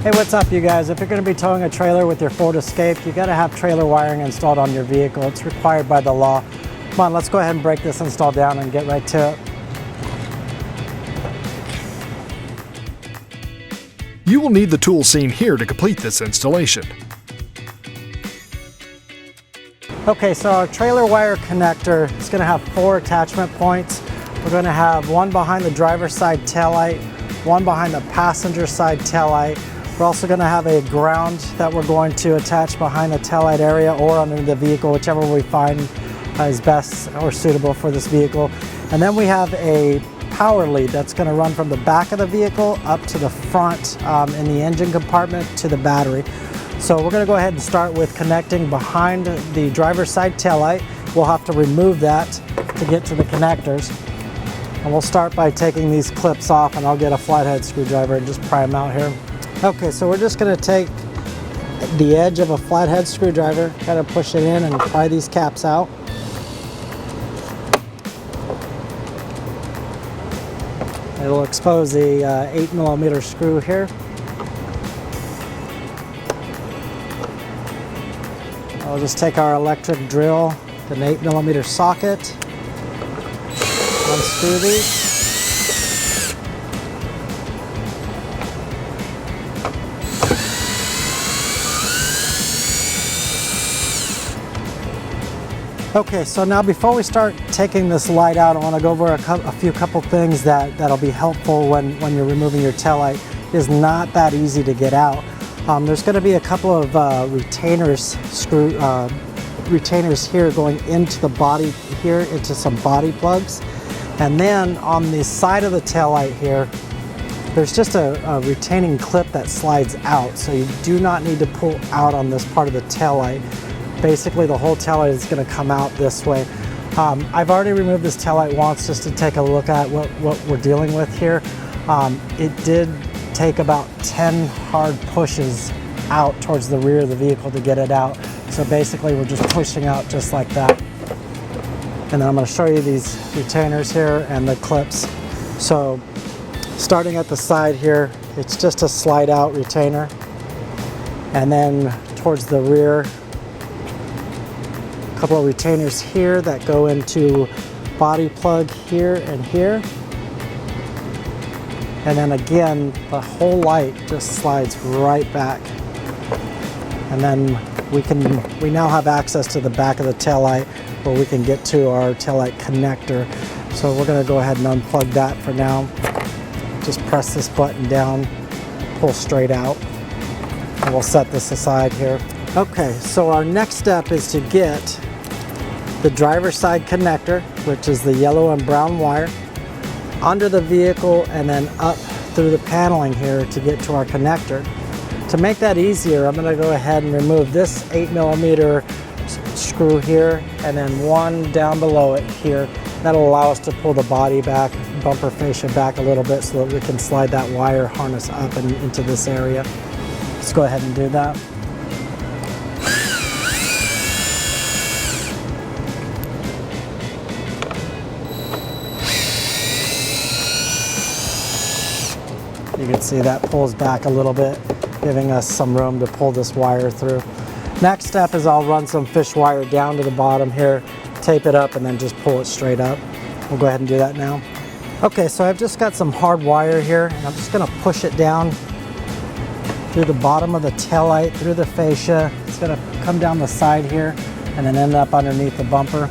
Hey, what's up you guys? If you're going to be towing a trailer with your Ford Escape, you got to have trailer wiring installed on your vehicle. It's required by the law. Come on, let's go ahead and break this install down and get right to it. You will need the tools seen here to complete this installation. Okay, so our trailer wire connector is going to have 4 attachment points. We're going to have one behind the driver's side taillight, one behind the passenger side taillight. We're also going to have a ground that we're going to attach behind the taillight area or under the vehicle, whichever we find is best or suitable for this vehicle. And then we have a power lead that's going to run from the back of the vehicle up to the front in the engine compartment to the battery. So we're going to go ahead and start with connecting behind the driver's side taillight. We'll have to remove that to get to the connectors. And we'll start by taking these clips off, and I'll get a flathead screwdriver and just pry them out here. Okay, so we're just going to take the edge of a flathead screwdriver, kind of push it in and pry these caps out. It'll expose the 8mm screw here. I'll just take our electric drill, an 8mm socket, unscrew these. Okay, so now before we start taking this light out, I want to go over a couple things that'll be helpful when you're removing your taillight. It is not that easy to get out. There's going to be a couple of retainers here going into the body here, into some body plugs. And then on the side of the taillight here, there's just a retaining clip that slides out. So you do not need to pull out on this part of the taillight. Basically, the whole taillight is going to come out this way. I've already removed this taillight once just to take a look at what we're dealing with here. It did take about 10 hard pushes out towards the rear of the vehicle to get it out. So basically, we're just pushing out just like that. And then I'm going to show you these retainers here and the clips. So starting at the side here, it's just a slide out retainer. And then towards the rear, a couple of retainers here that go into body plug here and here. And then again, the whole light just slides right back. And then we now have access to the back of the taillight where we can get to our taillight connector. So we're going to go ahead and unplug that for now. Just press this button down, pull straight out, and we'll set this aside here. Okay, so our next step is to get the driver's side connector, which is the yellow and brown wire, under the vehicle and then up through the paneling here to get to our connector. To make that easier, I'm going to go ahead and remove this 8mm screw here and then one down below it here. That'll allow us to pull the body back, bumper fascia back a little bit so that we can slide that wire harness up and into this area. Let's go ahead and do that. You can see that pulls back a little bit, giving us some room to pull this wire through. Next step is I'll run some fish wire down to the bottom here, tape it up, and then just pull it straight up. We'll go ahead and do that now. Okay, so I've just got some hard wire here, and I'm just going to push it down through the bottom of the taillight, through the fascia. It's going to come down the side here, and then end up underneath the bumper.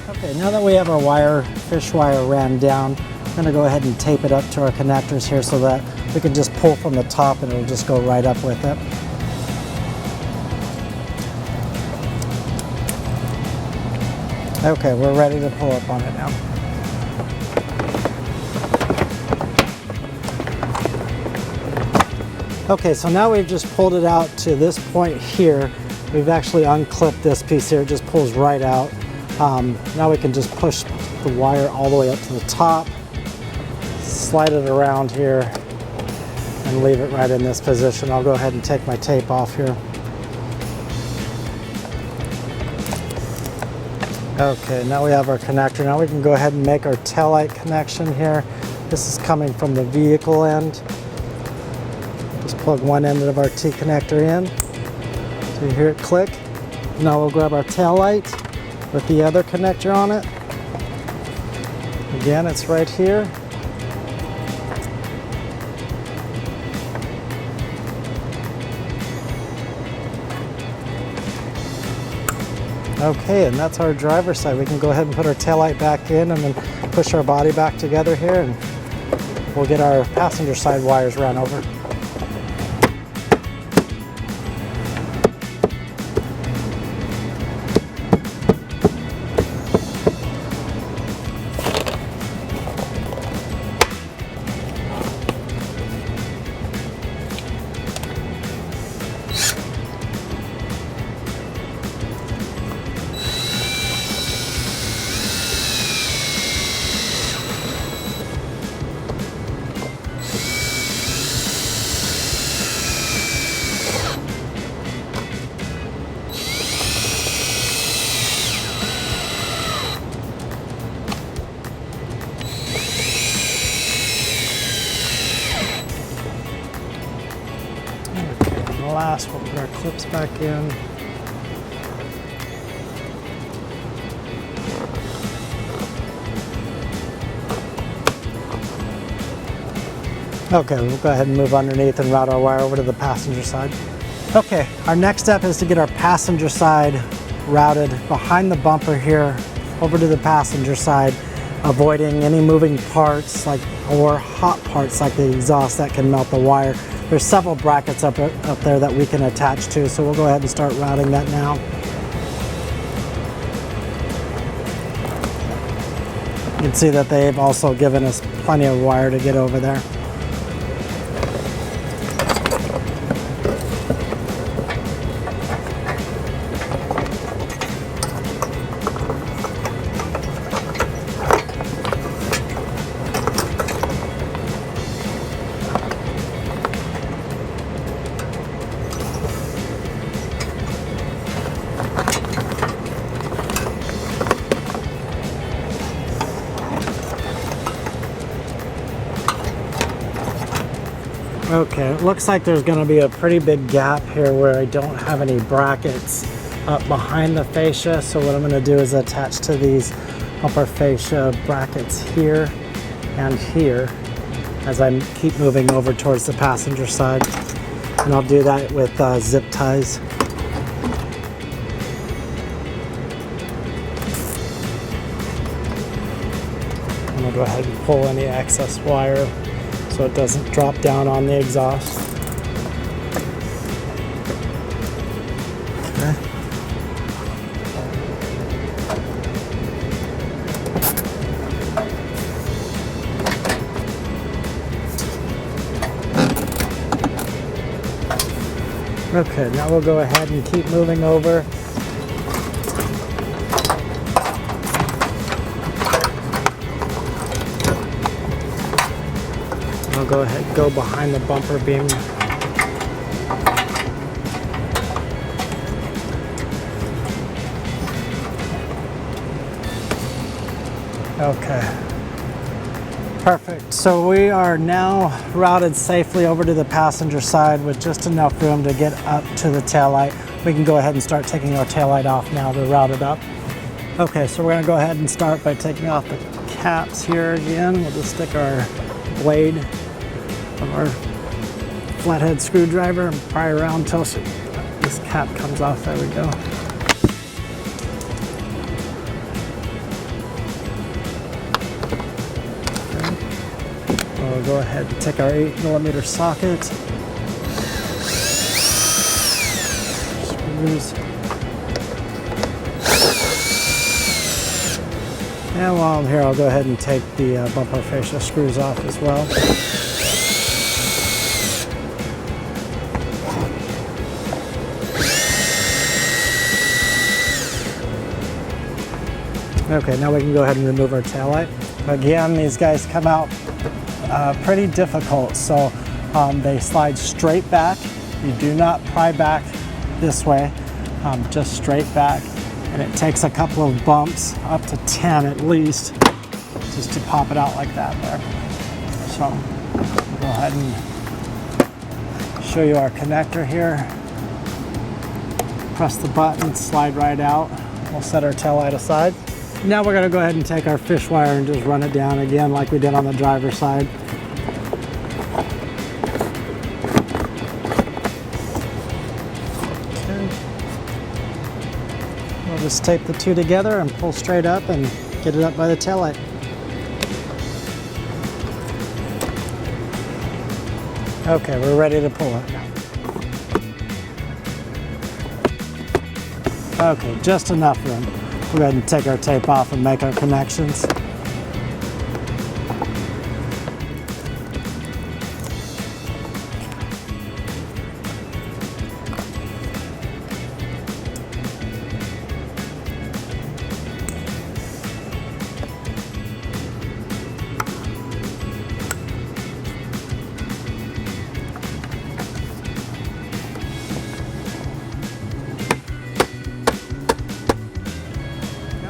Okay, now that we have our fish wire ran down, I'm going to go ahead and tape it up to our connectors here so that we can just pull from the top and it'll just go right up with it. Okay, we're ready to pull up on it now. Okay, so now we've just pulled it out to this point here. We've actually unclipped this piece here. It just pulls right out. Now we can just push the wire all the way up to the top, slide it around here, and leave it right in this position. I'll go ahead and take my tape off here. Okay, now we have our connector. Now we can go ahead and make our taillight connection here. This is coming from the vehicle end. Just plug one end of our T connector in. So you hear it click. Now we'll grab our taillight with the other connector on it. Again, it's right here. Okay, and that's our driver's side. We can go ahead and put our taillight back in and then push our body back together here, and we'll get our passenger side wires run over. Last, we'll put our clips back in. Okay, we'll go ahead and move underneath and route our wire over to the passenger side. Okay, our next step is to get our passenger side routed behind the bumper here over to the passenger side, avoiding any moving parts or hot parts like the exhaust that can melt the wire. There's several brackets up there that we can attach to, so we'll go ahead and start routing that now. You can see that they've also given us plenty of wire to get over there. Okay, it looks like there's going to be a pretty big gap here where I don't have any brackets up behind the fascia. So what I'm going to do is attach to these upper fascia brackets here and here as I keep moving over towards the passenger side. And I'll do that with zip ties. And I'll go ahead and pull any excess wire so it doesn't drop down on the exhaust. Okay. Okay, now we'll go ahead and keep moving over. I'll go ahead and go behind the bumper beam. Okay. Perfect. So we are now routed safely over to the passenger side with just enough room to get up to the taillight. We can go ahead and start taking our taillight off now to route it up. Okay, so we're going to go ahead and start by taking off the caps here again. We'll just stick our blade of our flathead screwdriver and pry around until this cap comes off. There we go. Okay. We'll go ahead and take our 8mm socket. Screws. And while I'm here, I'll go ahead and take the bumper fascia screws off as well. Okay, now we can go ahead and remove our taillight. Again, these guys come out pretty difficult, so they slide straight back. You do not pry back this way, just straight back. And it takes a couple of bumps, up to 10 at least, just to pop it out like that there. So we'll go ahead and show you our connector here. Press the button, slide right out. We'll set our tail light aside. Now we're gonna go ahead and take our fish wire and just run it down again like we did on the driver's side. We'll just tape the two together and pull straight up and get it up by the taillight. Okay, we're ready to pull it. Okay, just enough room. We'll go ahead and take our tape off and make our connections.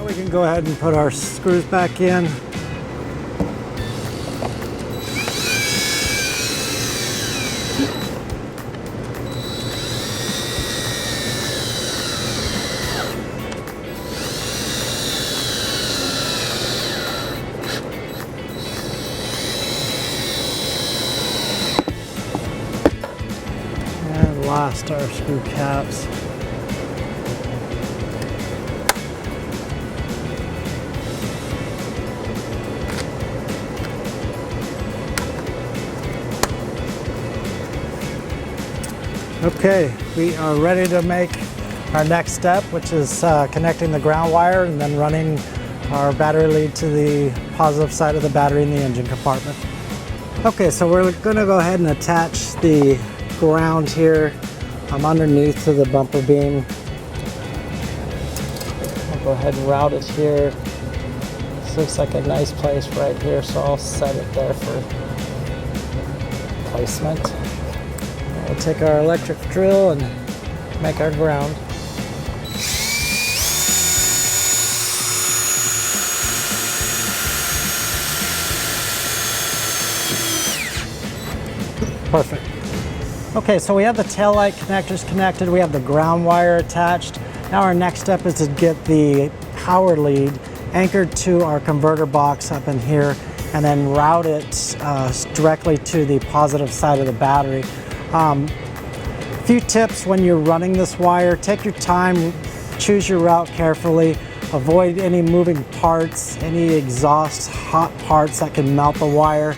We can go ahead and put our screws back in. And lost our screw caps. Okay, we are ready to make our next step, which is connecting the ground wire and then running our battery lead to the positive side of the battery in the engine compartment. Okay, so we're going to go ahead and attach the ground here underneath to the bumper beam. I'll go ahead and route it here. This looks like a nice place right here, so I'll set it there for placement. We'll take our electric drill and make our ground. Perfect. Okay, so we have the tail light connectors connected, we have the ground wire attached. Now our next step is to get the power lead anchored to our converter box up in here and then route it directly to the positive side of the battery. Few tips when you're running this wire: take your time, choose your route carefully, avoid any moving parts, any exhaust hot parts that can melt the wire.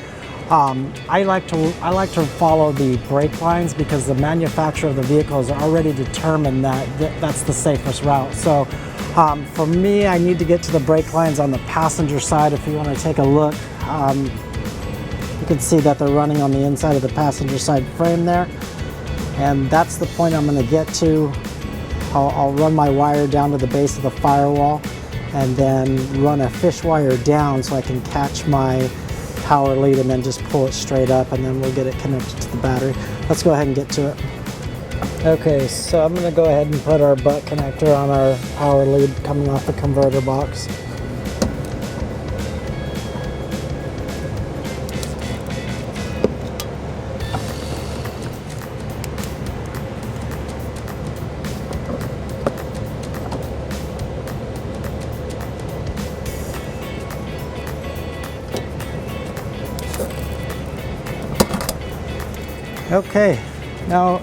I like to follow the brake lines because the manufacturer of the vehicle has already determined that that's the safest route. So for me, I need to get to the brake lines on the passenger side. If you want to take a look, you can see that they're running on the inside of the passenger side frame there. And that's the point I'm going to get to. I'll run my wire down to the base of the firewall and then run a fish wire down so I can catch my power lead and then just pull it straight up, and then we'll get it connected to the battery. Let's go ahead and get to it. Okay, so I'm going to go ahead and put our butt connector on our power lead coming off the converter box. Okay, now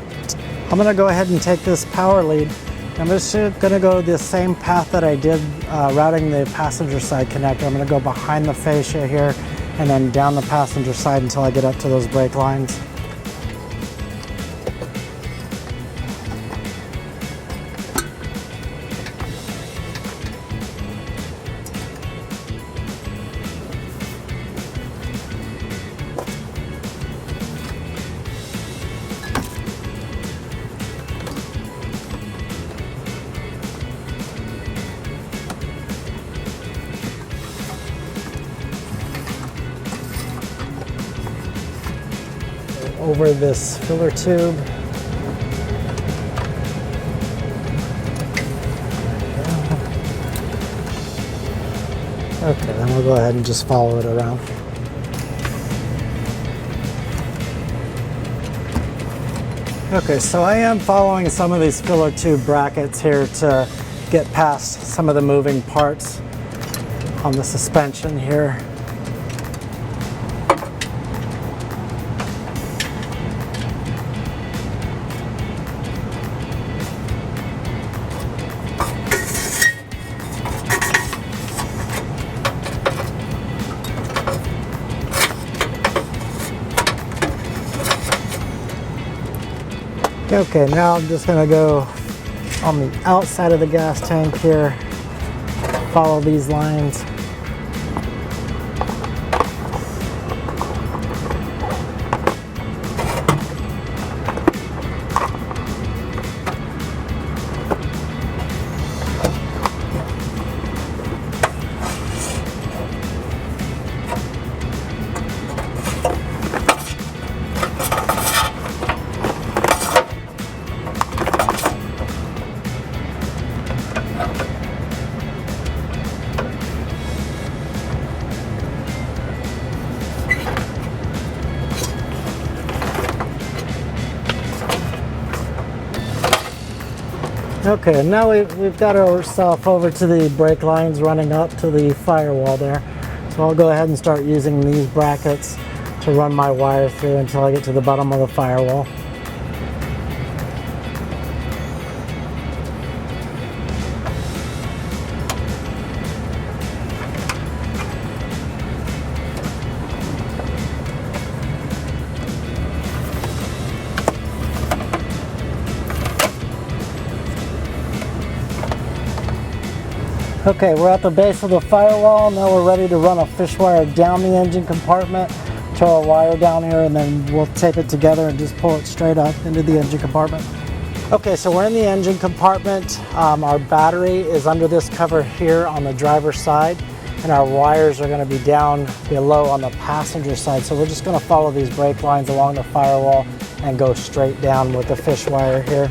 I'm going to go ahead and take this power lead. I'm just going to go the same path that I did routing the passenger side connector. I'm going to go behind the fascia here and then down the passenger side until I get up to those brake lines. Over this filler tube. Okay, then we'll go ahead and just follow it around. Okay, so I am following some of these filler tube brackets here to get past some of the moving parts on the suspension here. Okay, now I'm just gonna go on the outside of the gas tank here, follow these lines. Okay, now we've got ourselves over to the brake lines running up to the firewall there. So I'll go ahead and start using these brackets to run my wire through until I get to the bottom of the firewall. Okay, we're at the base of the firewall. Now we're ready to run a fish wire down the engine compartment to our wire down here, and then we'll tape it together and just pull it straight up into the engine compartment. Okay, so we're in the engine compartment. Our battery is under this cover here on the driver's side, and our wires are going to be down below on the passenger side. So we're just going to follow these brake lines along the firewall and go straight down with the fish wire here.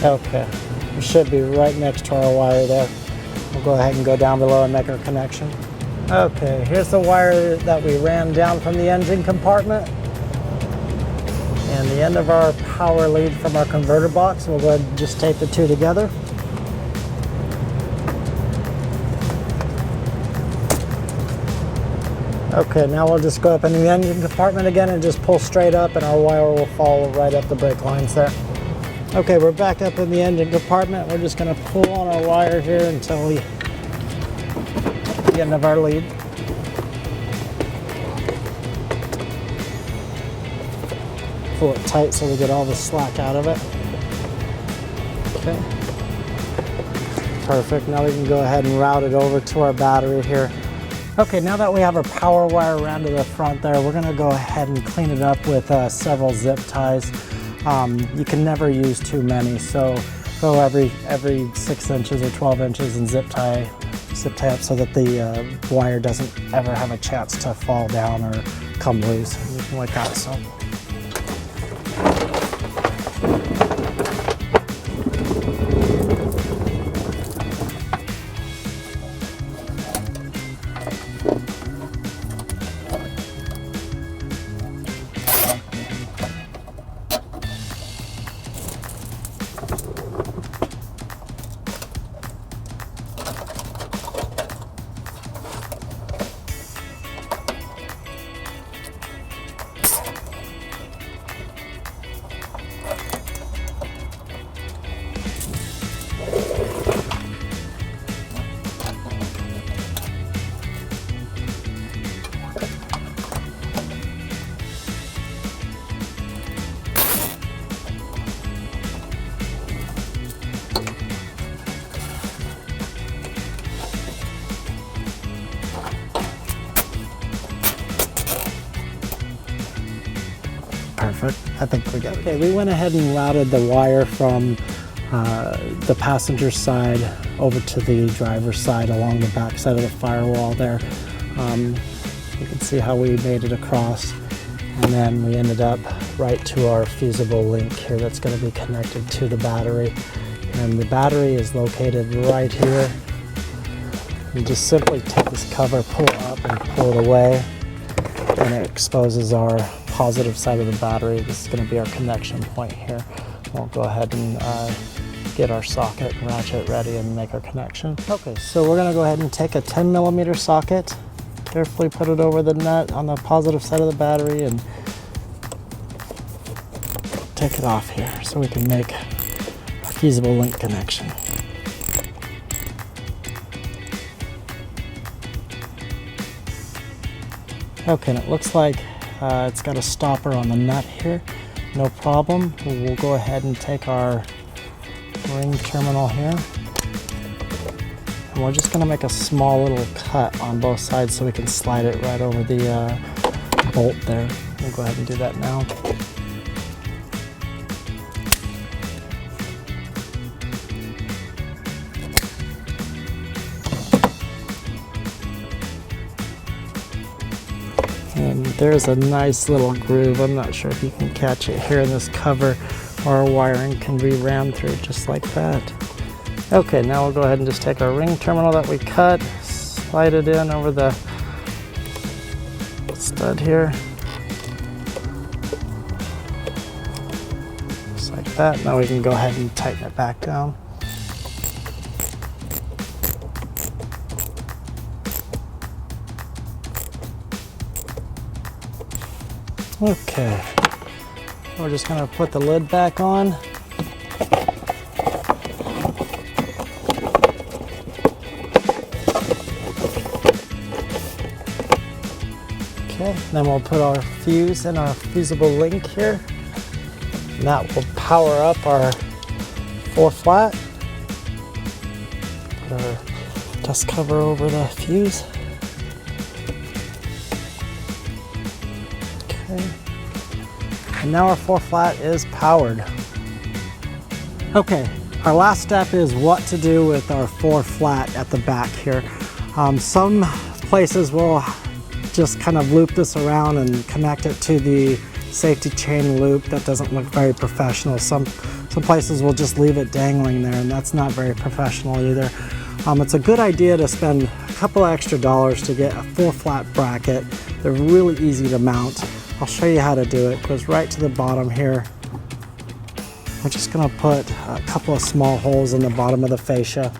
Okay, we should be right next to our wire there. We'll go ahead and go down below and make our connection. Okay, here's the wire that we ran down from the engine compartment and the end of our power lead from our converter box. We'll go ahead and just tape the two together. Okay, now we'll just go up in the engine compartment again and just pull straight up, and our wire will follow right up the brake lines there. Okay, we're back up in the engine compartment. We're just going to pull on our wire here until we the end of our lead. Pull it tight so we get all the slack out of it. Okay. Perfect. Now we can go ahead and route it over to our battery here. Okay, now that we have our power wire around to the front there, we're going to go ahead and clean it up with several zip ties. You can never use too many, so go every 6 inches or 12 inches and zip tie up so that the wire doesn't ever have a chance to fall down or come loose, anything like that. So. Perfect. I think we got it. Okay, we went ahead and routed the wire from the passenger side over to the driver's side along the back side of the firewall there. You can see how we made it across, and then we ended up right to our fusible link here that's going to be connected to the battery. And and the battery is located right here. You just simply take this cover, pull it up and pull it away, and it exposes our positive side of the battery. This is going to be our connection point here. We'll go ahead and get our socket and ratchet ready and make our connection. Okay, so we're going to go ahead and take a 10mm socket, carefully put it over the nut on the positive side of the battery and take it off here so we can make a feasible link connection. Okay, and it looks like it's got a stopper on the nut here. No problem. We'll go ahead and take our ring terminal here. And we're just going to make a small little cut on both sides so we can slide it right over the bolt there. We'll go ahead and do that now. And there's a nice little groove. I'm not sure if you can catch it here in this cover, or our wiring can be rammed through just like that. Okay, now we'll go ahead and just take our ring terminal that we cut, slide it in over the stud here. Just like that. Now we can go ahead and tighten it back down. Okay, we're just going to put the lid back on. Okay, then we'll put our fuse in our fusible link here. And that will power up our 4-flat. Put our dust cover over the fuse. And now our 4-flat is powered. Okay, our last step is what to do with our 4-flat at the back here. Some places will just kind of loop this around and connect it to the safety chain loop. That doesn't look very professional. Some places will just leave it dangling there, and that's not very professional either. It's a good idea to spend a couple extra dollars to get a 4-flat bracket. They're really easy to mount. I'll show you how to do it. It goes right to the bottom here. We're just going to put a couple of small holes in the bottom of the fascia.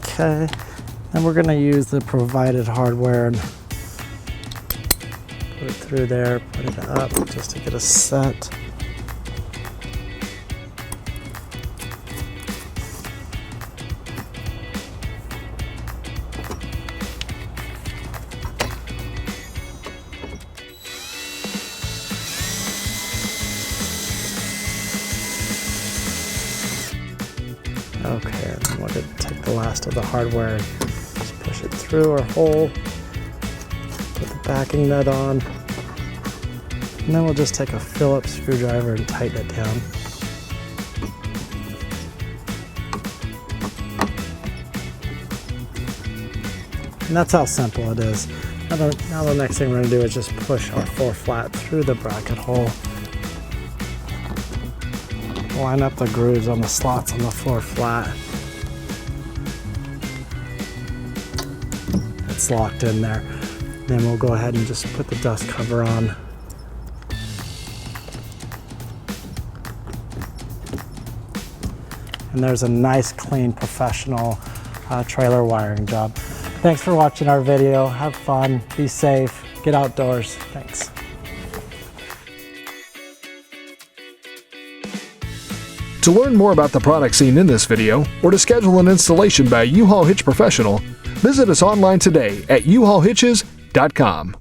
Okay, then we're going to use the provided hardware and put it through there, put it up just to get a set. Okay, and then we're going to take the last of the hardware and just push it through our hole, put the backing nut on, and then we'll just take a Phillips screwdriver and tighten it down. And that's how simple it is. Now the next thing we're going to do is just push our 4-flat through the bracket hole. Line up the grooves on the slots on the 4-flat. It's locked in there. Then we'll go ahead and just put the dust cover on. And there's a nice, clean, professional trailer wiring job. Thanks for watching our video. Have fun, be safe, get outdoors. Thanks. To learn more about the products seen in this video, or to schedule an installation by U-Haul Hitch Professional, visit us online today at uhaulhitches.com.